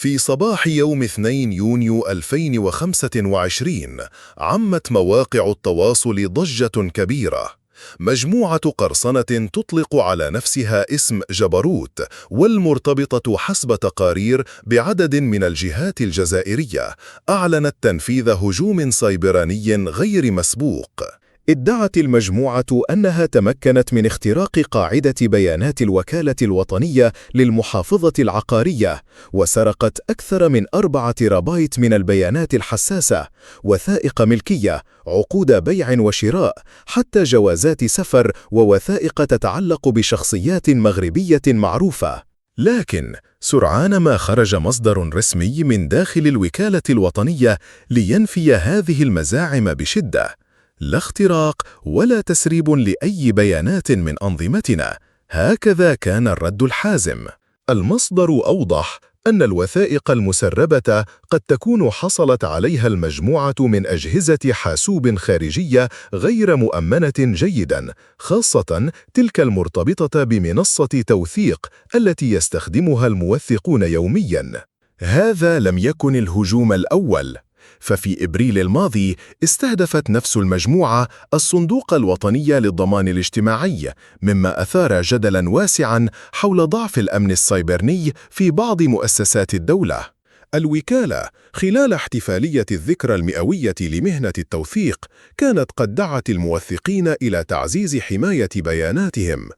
في صباح يوم 2 يونيو 2025 عمت مواقع التواصل ضجة كبيرة. مجموعة قرصنة تطلق على نفسها اسم جبروت والمرتبطة حسب تقارير بعدد من الجهات الجزائرية أعلنت تنفيذ هجوم سيبراني غير مسبوق. ادعت المجموعة أنها تمكنت من اختراق قاعدة بيانات الوكالة الوطنية للمحافظة العقارية، وسرقت أكثر من 4 تيرابايت من البيانات الحساسة، وثائق ملكية، عقود بيع وشراء، حتى جوازات سفر ووثائق تتعلق بشخصيات مغربية معروفة. لكن سرعان ما خرج مصدر رسمي من داخل الوكالة الوطنية لينفي هذه المزاعم بشدة. لا اختراق ولا تسريب لأي بيانات من أنظمتنا، هكذا كان الرد الحازم. المصدر أوضح أن الوثائق المسربة قد تكون حصلت عليها المجموعة من أجهزة حاسوب خارجية غير مؤمنة جيداً، خاصة تلك المرتبطة بمنصة توثيق التي يستخدمها الموثقون يومياً. هذا لم يكن الهجوم الأول، ففي إبريل الماضي استهدفت نفس المجموعة الصندوق الوطني للضمان الاجتماعي، مما أثار جدلاً واسعاً حول ضعف الأمن السيبراني في بعض مؤسسات الدولة. الوكالة خلال احتفالية الذكرى المئوية لمهنة التوثيق كانت قد دعت الموثقين إلى تعزيز حماية بياناتهم.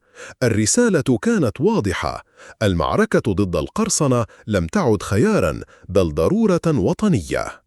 الرسالة كانت واضحة: المعركة ضد القرصنة لم تعد خياراً، بل ضرورة وطنية.